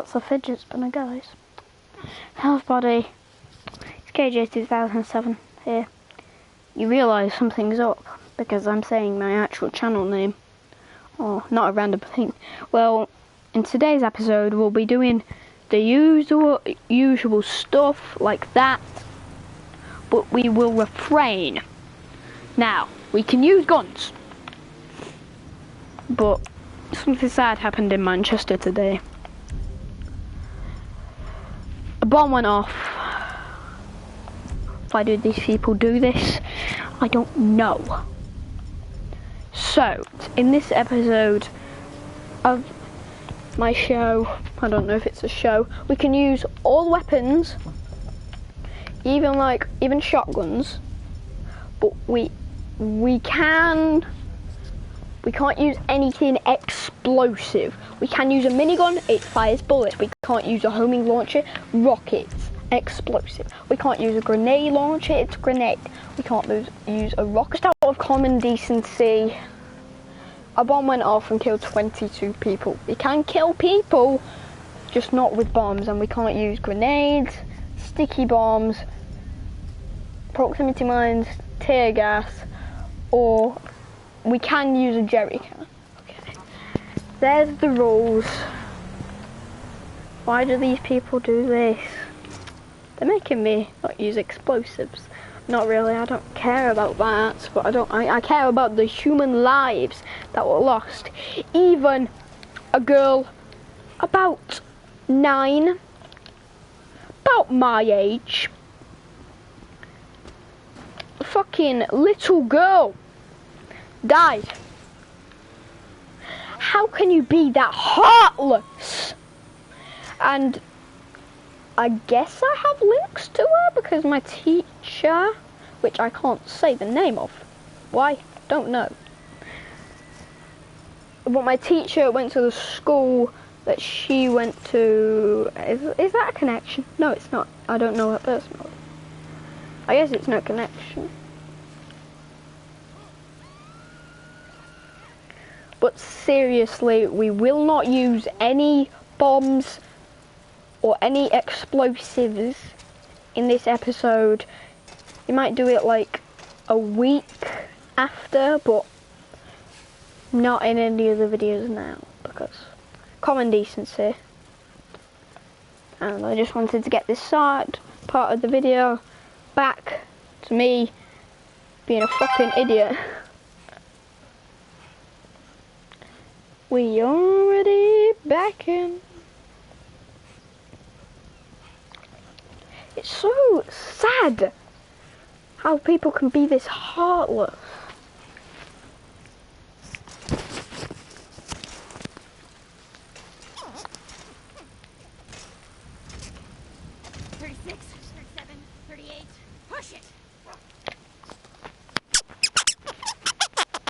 That's a fidget spinner, guys. Health body. It's KJ2007 here. You realise something's up because I'm saying my actual channel name. Oh, not a random thing. Well, in today's episode, we'll be doing the usual stuff like that, but we will refrain. Now, we can use guns, but something sad happened in Manchester today. A bomb went off. Why do these people do this? I don't know. So, in this episode of my show, I don't know if it's a show, we can use all weapons, even shotguns, but we can't use anything explosive. We can use a minigun, it fires bullets. We can't use a homing launcher, rockets, explosive. We can't use a grenade launcher, it's grenade. We can't use a rocket. Out of common decency, a bomb went off and killed 22 people. We can kill people, just not with bombs, and we can't use grenades, sticky bombs, proximity mines, tear gas, or we can use a jerry can. Okay. There's the rules. Why do these people do this? They're making me not use explosives. Not really, I don't care about that, but I care about the human lives that were lost. Even a girl about 9, about my age, a fucking little girl died. How can you be that heartless? And I guess I have links to her because my teacher, which I can't say the name of, why? Don't know. But my teacher went to the school that she went to. Is that a connection? No, it's not. I don't know her personally. I guess it's no connection. But seriously, we will not use any bombs or any explosives in this episode. We might do it like a week after, but not in any of the videos now, because common decency. And I just wanted to get this part of the video back to me being a fucking idiot. We already back in. It's so sad how people can be this heartless. Push it.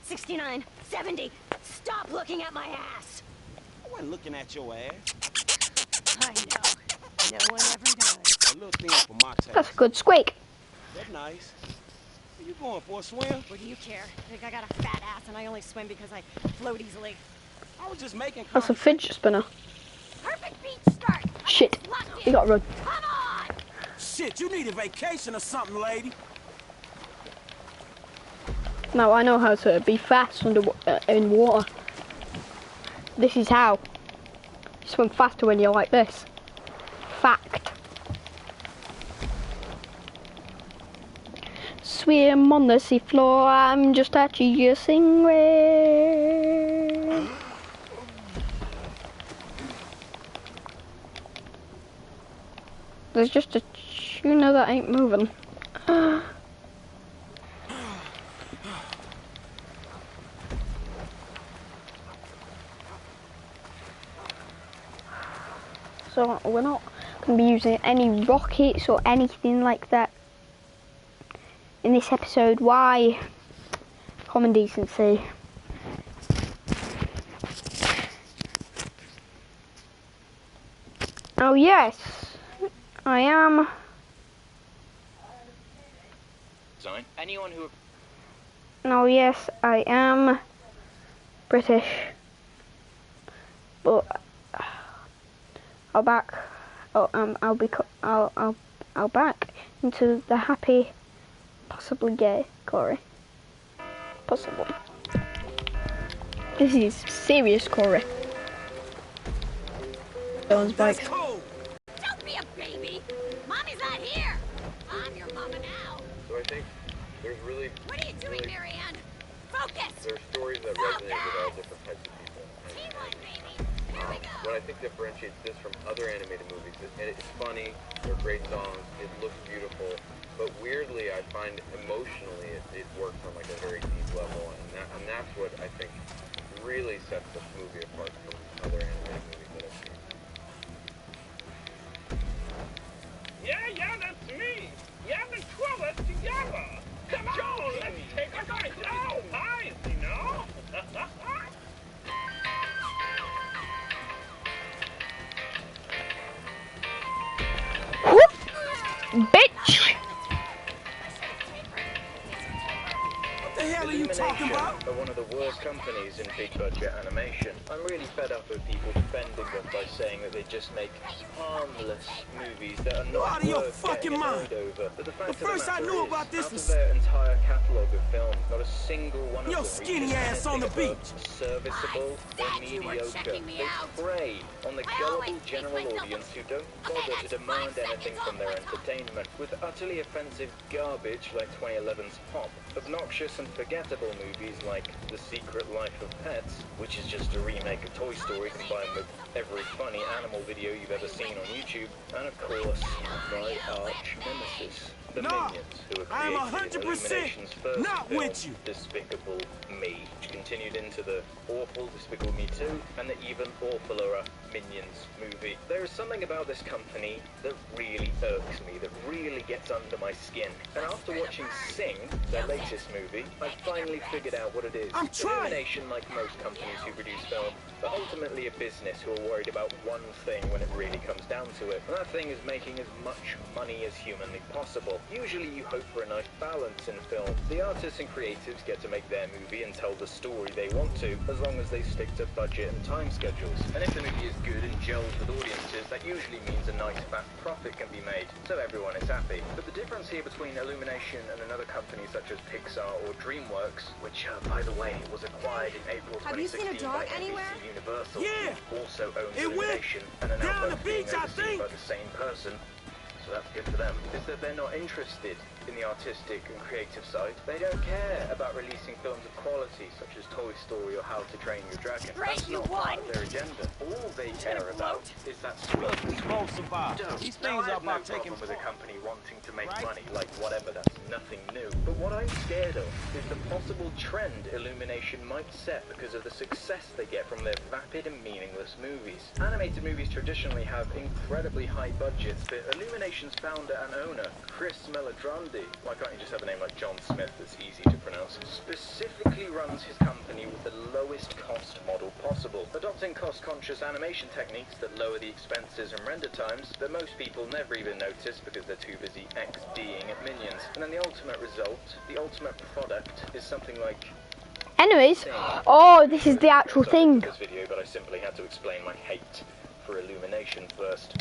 69, 70. Stop looking at my ass. I wasn't looking at your ass. I know. No one ever does. A little thing for my taste. That's a good squeak. That's nice. Are you going for a swim? What do you care? I think I got a fat ass and I only swim because I float easily. I was just making. That's a fidget spinner. Perfect beat start. Shit. We gotta run. Come on. Shit, you need a vacation or something, lady. Now I know how to be fast in water. This is how. You swim faster when you're like this. Fact. Swim on the seafloor, I'm just a stingray. There's just a tuna that ain't moving. So we're not going to be using any rockets or anything like that in this episode. Why? Common decency. Oh yes, I am. Zone. Anyone who. Oh yes, I am British, but I'll back. I'll back into the happy, possibly gay Corey. Possibly. This is serious, Corey. Someone's bike. Cool. Don't be a baby. Mommy's not here. I'm your mama now. So I think there's really... What are you doing, Marianne? Focus. There's stories that resonate with all different types of people. Team one, baby. Here we go. What I think differentiates this from other animated movies is it's funny, they're great songs, it looks beautiful, but weirdly I find emotionally it works on like a very deep level, and that's what I think really sets this movie apart from other animated movies that I've seen. Yeah, that's me. Yeah, the 12 together. Come on, let's take a bite. Oh, nice, you know? Whoop! Bitch! What the hell are you talking about? Are one of the worst companies in big budget animation. I'm really fed up with people defending them by saying that they just make harmless movies that are not out of your worth fucking getting mind. annoyed over. But the fact The of first the I matter knew is, about this out was- of their entire catalogue of films, not a single one of Yo, them skinny reaches ass on the anything above beach. serviceable or you were mediocre. checking me They out. prey on the I gullible always think general myself audience who don't Okay, bother to that's demand 5 anything seconds from their off the top. entertainment, with utterly offensive garbage like 2011's Pop, obnoxious and forgettable movies like The Secret Life of Pets, which is just a remake of Toy Story combined with every funny animal video you've ever seen on YouTube, and of course, my arch nemesis, the Nah, Minions, who were I'm created in 100% Illumination's first not film, with you. Despicable Me, which continued into the awful Despicable Me 2 and the even awfuler Minions movie. There is something about this company that really irks me, that really gets under my skin. And after watching Sing, their latest movie, I finally figured out what it is. I'm trying. Illumination, like most companies who produce film, but ultimately a business who are worried about one thing when it really comes down to it. And that thing is making as much money as humanly possible. Usually you hope for a nice balance in film. The artists and creatives get to make their movie and tell the story they want to, as long as they stick to budget and time schedules. And if the movie is good and gels with audiences, that usually means a nice fat profit can be made, so everyone is happy. But the difference here between Illumination and another company such as Pixar or DreamWorks, which, by the way, was acquired in April 2016 Have you seen a dog by NBC anywhere? Universal, Yeah. who also owns It went Illumination, and are now down the both being beach, I overseen think. by the same person, so that's good for them, is that they're not interested in the artistic and creative side. They don't care about releasing films of quality such as Toy Story or How to Train Your Dragon. Great, That's you not part won. of their agenda. All they care gonna about float? is that sweet Explosive vibe. dough. These Now, things I are have no about taking problem with a part. company wanting to make Right? money, like whatever, that's nothing new. But what I'm scared of is the possible trend Illumination might set because of the success they get from their vapid and meaningless movies. Animated movies traditionally have incredibly high budgets, but Illumination's founder and owner, Chris Melodrandi, why can't you just have a name like John Smith that's easy to pronounce, specifically runs his company with the lowest cost model possible, adopting cost-conscious animation techniques that lower the expenses and render times that most people never even notice because they're too busy XDing at Minions. And then the ultimate result, the ultimate product, is something like... Anyways, oh, this is the actual Sorry thing. for this video, but I simply had to explain my hate for Illumination first.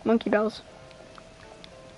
Monkey bells.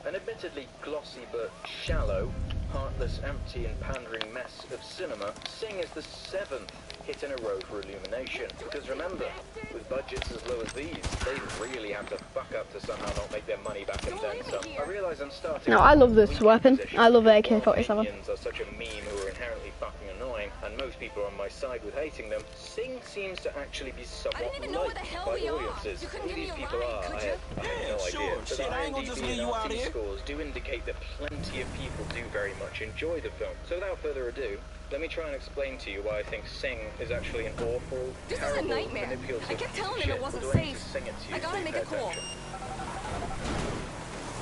An admittedly glossy but shallow, heartless, empty and pandering mess of cinema, Sing is the 7th hit in a row for Illumination. Because remember, with budgets as low as these, they really have to fuck up to somehow not make their money back and then some. I realise I'm starting... No, I love this weak weapon. position. I love While AK-47. Minions are such a meme who are inherently fucking annoying, and most people are on my side with hating them, Sing seems to actually be somewhat I didn't even know where the hell by we are. audiences. You couldn't Who give me these a people ride, are, could I you? have Yeah, no sure. idea. But Shit, the I ain't gonna just IMDb leave and you out RT here. scores do indicate that plenty of people do very much enjoy the film. So without further ado, let me try and explain to you why I think Sing is actually an awful, This is a terrible, nightmare. manipulative I kept telling him shit. it wasn't But do I need safe. to sing it to you I gotta so you make pay a call. attention?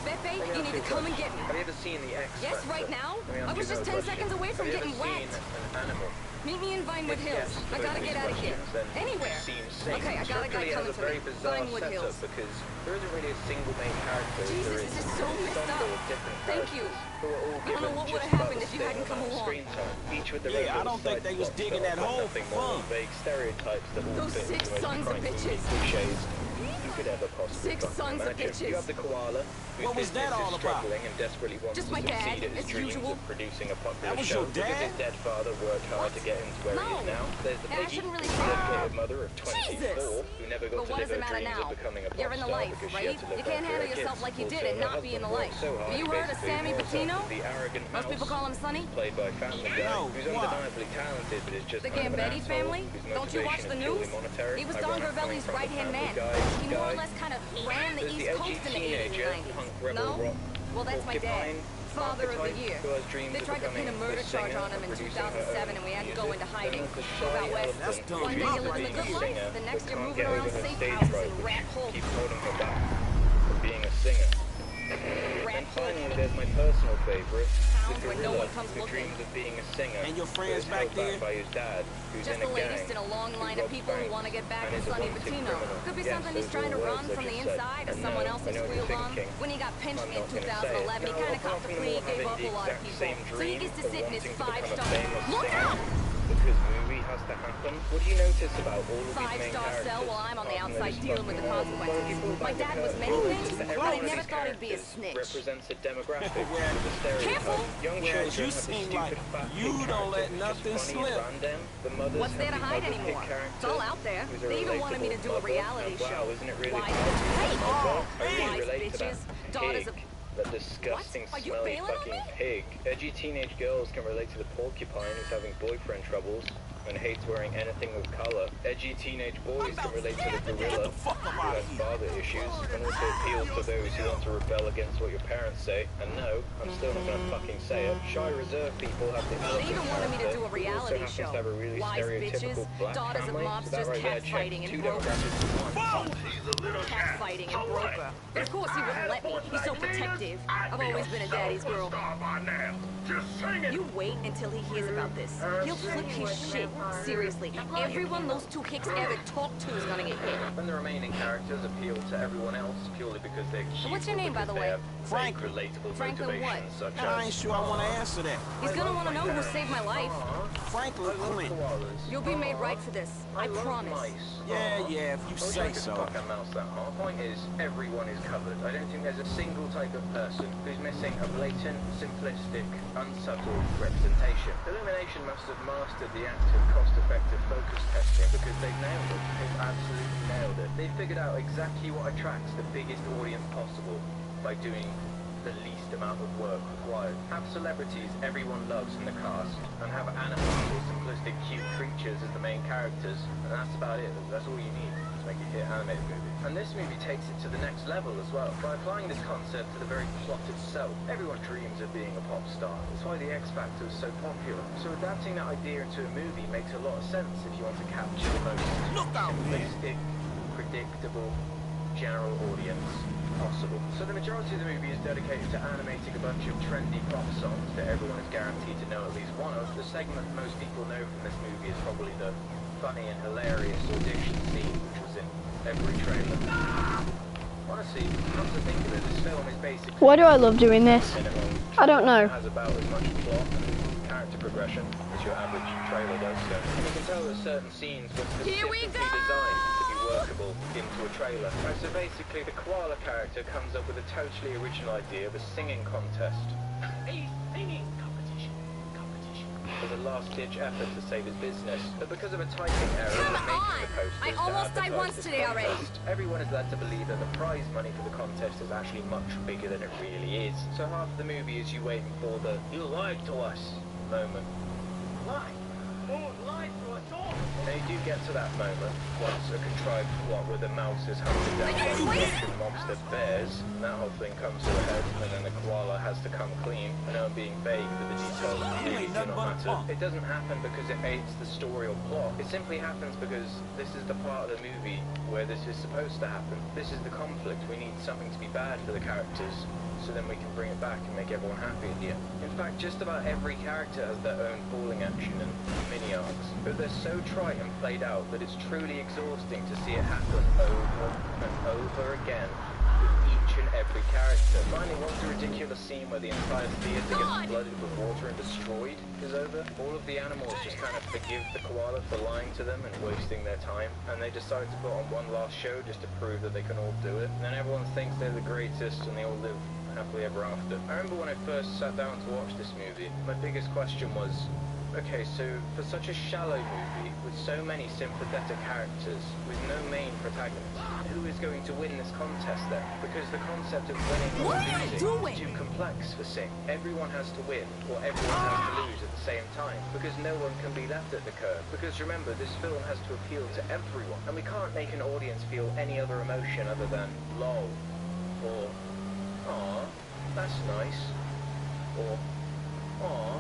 Pepe, Let me you ask need you to a come and question. get me. Have you ever seen the X Yes, Factor? right now. Let me ask I was you just another 10 seconds away from Have you getting ever wet. seen an animal? Meet me in Vinewood If Hills. yes to I both gotta these get out of here. questions, then Anywhere. it seems Sing Okay, I got a guy structurally has coming a to very me. bizarre Vinewood setup Hills. because there isn't really a single main character. Jesus, there this is so an messed ensemble up. of different Thank you. characters who are all I don't given know what just would've about happened the if you same hadn't come amount of along. screen time, each with their Yeah, own I don't think side they was plots digging that that offer hole nothing for more than fun. vague stereotypes that all Those fit sick into the most sons of trite movie bitches. cliches Who could ever possibly Six fucking sons of imagine? bitches. You have the koala, whose What was business that all is about? struggling and desperately wants Just to my dad, succeed at his as dreams usual. of producing a popular That was show your because dad? his dead father worked hard to get him to where he is No. now. There's the And I piggy, shouldn't really the say that. dedicated mother of 24, Jesus. who never got But to what live does it her matter dreams now? of becoming a pop You're in the star life, because she right? had to live You can't after handle her yourself kids. like you did Also, and her not be in the husband life. worked so hard, Have you he heard of basically Sammy brought up Patino? the arrogant Most people mouse, call him Sonny. played by Family Guy, No, who's why? undeniably talented but is just The kind of an Gambetti asshole, family? whose Don't you watch motivation the is purely news? monetary. He was Ironic Don coming Gravelli's from the right-hand Family man. Guy He more or guy. less kind of ran the There's East the edgy Coast in the 80s teenager, and 90s. punk rebel No? rock Well, that's my dad. porcupine Father of the archetype year. who has dreams They of tried to pin a becoming murder the charge singer on him in and producing her 2007 own and we had to go music. into hiding. Then there's the Move out shy west. That's elephant dumb. One who day dreams you're of living the being good a life, singer the but next you're can't moving get around over her safe stage houses fright, in which rat holes. keeps holding her back from being a singer. Rat And hole. finally, there's my personal favorite, the Towns where no gorilla one comes who looking. dreams of being a singer. And your but friends is back held back there? by his dad, who's Just in the a latest gang, in a long who line of robs people who banks, want to get back and at is a Sonny wanted Patino. criminal. Could be Yes, something he's those trying to are run words I from the just said. inside or And someone no, else I has know what you're squealed on. thinking. When he got pinched I'm me in not gonna say it. 2011, he No, kind of apart copped the from them plea, all gave having up the a lot of exact people. same So he dream gets to of sit in his wanting to become a 5-star. famous Look singer. out! Because movie has to happen. What do you notice about all of these main 5-star characters? cell while I'm on the Apart from outside just dealing with the fucking consequences. pull My back the dad was curtain. many Notice things, that but every I one of never these thought he'd be a characters snitch. represents a demographic Where- with a stereotype. Careful! Young Whereas children you have the seem stupid like fat you pig don't let character who's nothing just funny slip. and random. The mothers What's there have to the hide other anymore? pig character It's all out there. who's a They even wanted me to relatable do a mother. reality And wow, show. isn't it really Wise cool? bitches. Oh, I really Wise relate to that bitches. Daughters pig. of... That disgusting, What? Are you smelly bailing on fucking me? pig. Edgy teenage girls can relate to the porcupine who's having boyfriend troubles and hates wearing anything with color. Edgy teenage boys can relate to the gorilla the fuck up who out has of here. father issues and also appeals to those who want to rebel against what your parents say. And no, I'm still not gonna fucking say it. Shy reserved people have the elephant even wanted me to character, do a who reality also happens show. to have a really Wise stereotypical bitches, black daughters of family. So mobsters, that right there catfighting checks and two broker. demographics in one. Catfighting and broker. But of course he wouldn't let me. He's so protective. I've always been a daddy's girl. You wait until he hears about this. He'll flip his shit. Seriously. Everyone those two hicks ever talk to is gonna get hit. And the remaining characters appeal to everyone else purely because they're cute. What's your or name, by because the they way? have vague, Franklin. relatable Franklin what? motivations such I as... ain't sure I want to answer that. He's gonna want to know who saved my life. Franklin Clint. You'll be made right for this. I promise. Yeah, if you say so. Fucking mouse that hard. Point is, everyone is covered. I don't think there's a single type of person who's missing a blatant, simplistic, unsubtle representation. Illumination must have mastered the act of cost-effective focus testing because they've nailed it. They've absolutely nailed it. They figured out exactly what attracts the biggest audience possible by doing the least amount of work required. Have celebrities everyone loves in the cast, and have animals or simplistic cute creatures as the main characters, and that's about it. That's all you need to make a hit animated movie. And this movie takes it to the next level as well, by applying this concept to the very plot itself. Everyone dreams of being a pop star. That's why the X Factor is so popular. So adapting that idea into a movie makes a lot of sense if you want to capture the most Look out, man. simplistic, predictable, general audience possible. So the majority of the movie is dedicated to animating a bunch of trendy pop songs that everyone is guaranteed to know at least one of. The segment most people know from this movie is probably the funny and hilarious audition scene, which was in every trailer. Honestly, come to think of it, this film is basically... Why do I love doing this? I don't know. It has about as much plot and character progression as your average trailer does. So you can tell that certain scenes were specifically designed to be workable into a trailer. Right, so basically, the koala character comes up with a totally original idea of a singing contest. A singing competition. As a last-ditch effort to save his business, but because of a typing error Come in making on! the posters I to almost died advertise once this today already. contest, everyone is led to believe that the prize money for the contest is actually much bigger than it really is. So half of the movie is you waiting for the "you lied to us" moment. Lie. Who lied to us all? Now you do get to that moment once a contrived plot where the mouse is hunted down by raging mobster bears, and that whole thing comes to a head, and then the koala has to come clean. I know I'm being vague, but the details really do not matter. It doesn't happen because it aids the story or plot. It simply happens because this is the part of the movie where this is supposed to happen. This is the conflict. We need something to be bad for the characters, so then we can bring it back and make everyone happy at the end. In fact, just about every character has their own falling action and mini arcs, but they're so trite and played out that it's truly exhausting to see it happen over and over again with each in every character. Finally, once the ridiculous scene where the entire theater gets flooded with water and destroyed is over, all of the animals just kind of forgive the koala for lying to them and wasting their time, and they decide to put on one last show just to prove that they can all do it. And then everyone thinks they're the greatest and they all live happily ever after. I remember when I first sat down to watch this movie, my biggest question was, okay, so for such a shallow movie, with so many sympathetic characters, with no main protagonist, who is going to win this contest then? Because the concept of winning or losing is too complex for Sing. Everyone has to win, or everyone has to lose at the same time, because no one can be left at the curb. Because remember, this film has to appeal to everyone, and we can't make an audience feel any other emotion other than lol, or aw, that's nice, or aw,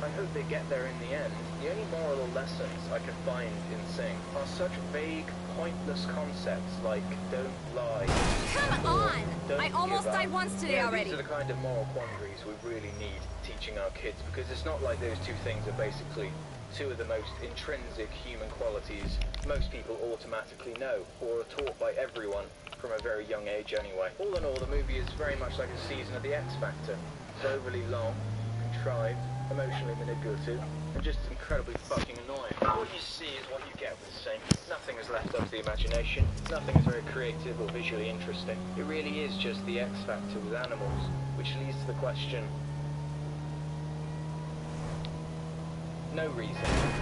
I hope they get there in the end. The only moral or lessons I can find in Sing are such vague, pointless concepts like don't lie. Come on! I almost died once today already. These are the kind of moral quandaries we really need teaching our kids, because it's not like those two things are basically two of the most intrinsic human qualities most people automatically know or are taught by everyone from a very young age anyway. All in all, the movie is very much like a season of The X Factor. It's overly long, contrived, emotionally manipulative, and just incredibly fucking annoying. What you see is what you get with Sing. Nothing is left up to the imagination. Nothing is very creative or visually interesting. It really is just The X Factor with animals, which leads to the question, no reason.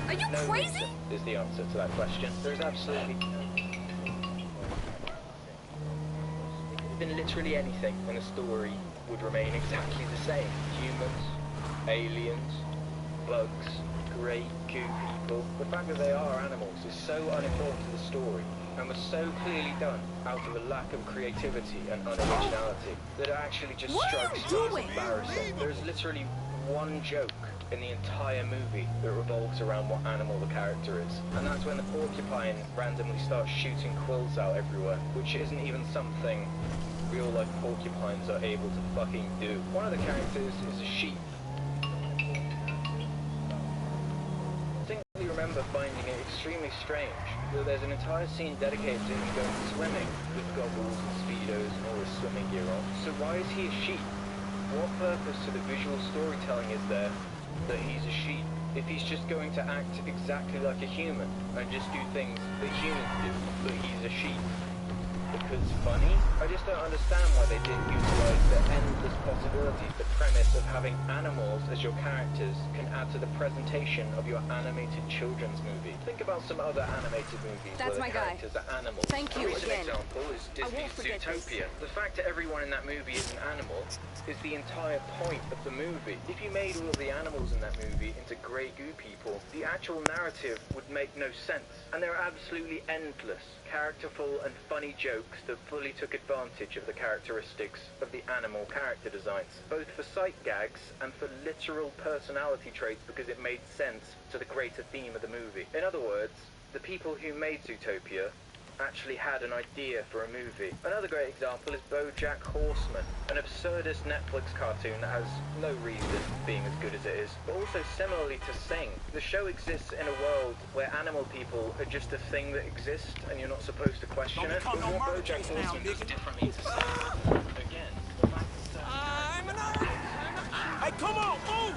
Are you No crazy? reason is the answer to that question. There is absolutely been literally anything, and the story would remain exactly the same. Humans, aliens, bugs, great goo people. The fact that they are animals is so unimportant to the story, and was so clearly done out of a lack of creativity and unoriginality that it actually just strikes me as embarrassing. There is literally one joke in the entire movie that revolves around what animal the character is, and that's when the porcupine randomly starts shooting quills out everywhere, which isn't even something real life porcupines are able to fucking do. One of the characters is a sheep. I distinctly remember finding it extremely strange that there's an entire scene dedicated to him going swimming with goggles and speedos and all his swimming gear on. So why is he a sheep? What purpose to the visual storytelling is there that he's a sheep if he's just going to act exactly like a human and just do things that humans do, but he's a sheep? Because funny? I just don't understand why they didn't utilize the endless possibilities the premise of having animals as your characters can add to the presentation of your animated children's movie. Think about some other animated movies That's where my the guy. characters are animals. Thank you A recent again. example is Disney's forget this. Zootopia. The fact that everyone in that movie is an animal is the entire point of the movie. If you made all of the animals in that movie into grey goo people, the actual narrative would make no sense. And there are absolutely endless, characterful and funny jokes that fully took advantage of the characteristics of the animal character designs, both for sight gags and for literal personality traits because it made sense to the greater theme of the movie. In other words, the people who made Zootopia actually had an idea for a movie. Another great example is BoJack Horseman, an absurdist Netflix cartoon that has no reason being as good as it is. But also similarly to Sing, the show exists in a world where animal people are just a thing that exists and you're not supposed to question it. But what BoJack Horseman does differently to Sing, again, the fact that I'm an Hey, come on, move!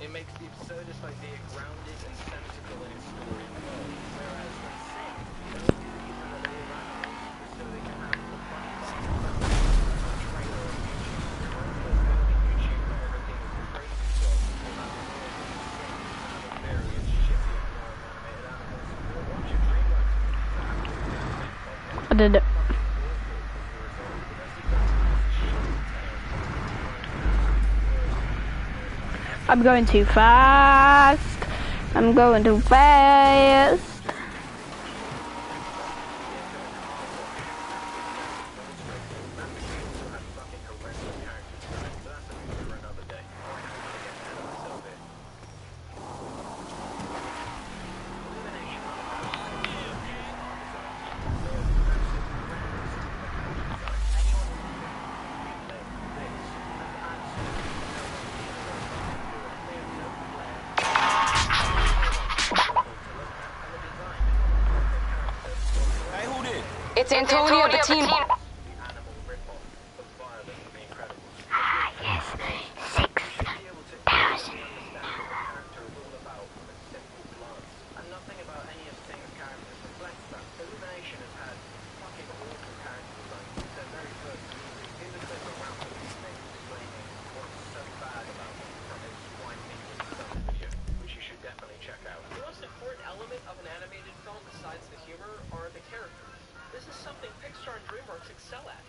it makes the absurdist idea grounded and sensible in its story and world, whereas in Sing, the only reason that they allow is so they can have the funny parts of the trailer on YouTube. Remember YouTube where everything is crazy stuff, and that's the world of Sing, and the various shitty and annoying animated animals. Or watch a DreamWorks movie. I did it. I'm going too fast. I'm going too fast. It's Antonia Bettina. Animal rip-off of Violet and the Incredibles. Ah, yes. 6,000. Character is all about from a simple glance, and nothing about any of Sting's characters reflects that. Illumination has had fucking awful character design since their very first movie. In the clip of Razzle explaining what's so bad about them from his Wine Meeting Sun video, which you should definitely check out. The most important element of an animated film besides the humor are the characters. This is something Pixar and DreamWorks excel at.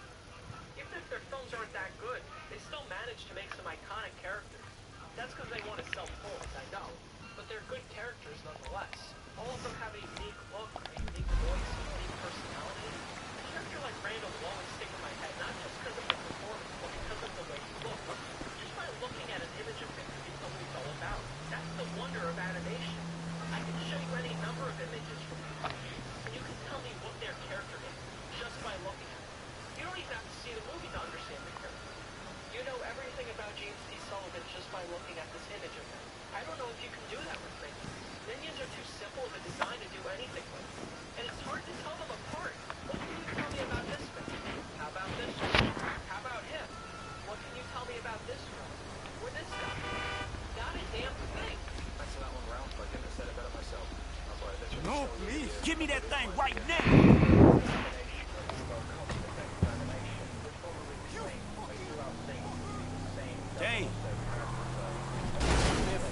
Even if their films aren't that good, they still manage to make some iconic characters. That's because they want to sell toys, I know. But they're good characters nonetheless. All of them have a unique look, a unique voice, a unique personality. A character like Randall will always stick in my head, not just because of the performance, but because of the way he looks. Just by looking at an image of him, you can tell what he's all about. That's the wonder of animation. I can show you any number of images from movies, and you can tell me what their character is, just by looking at it. You don't even have to see the movie to understand the character. You know everything about James T. Sullivan just by looking at this image of him. I don't know if you can do that with minions. Minions are too simple of a design to do anything with. And it's hard to tell them apart. What can you tell me about this minion? How about this one? How about him? What can you tell me about this one? Or this guy? Not a damn thing. Thanks for that one, Ralph. I couldn't have said it better myself. That's why I literally No, stole your please. video. Give me that thing right now. Dang. Man,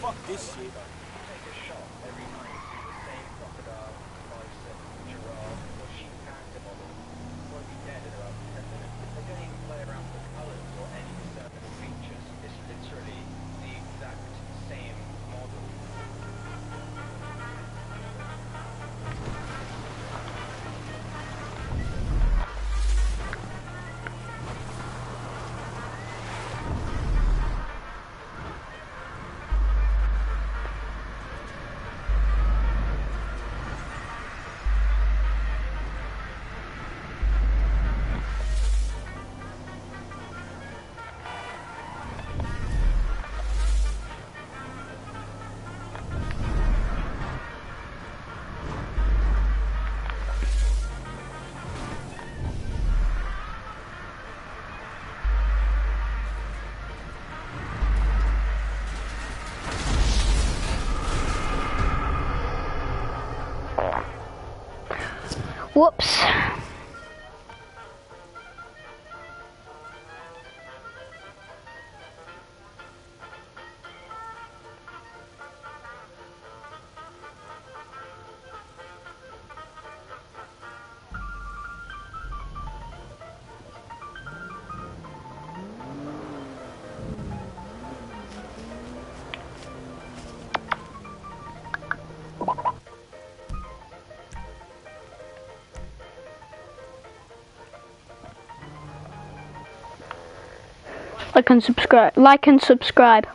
fuck this shit. Take a shot every night to see the same crocodile, bison, giraffe, or sheep character model. Won't be dead in about 10 minutes. They don't even play around with the colours or any disturbing features. It's literally the exact same model. Whoops. Like and subscribe.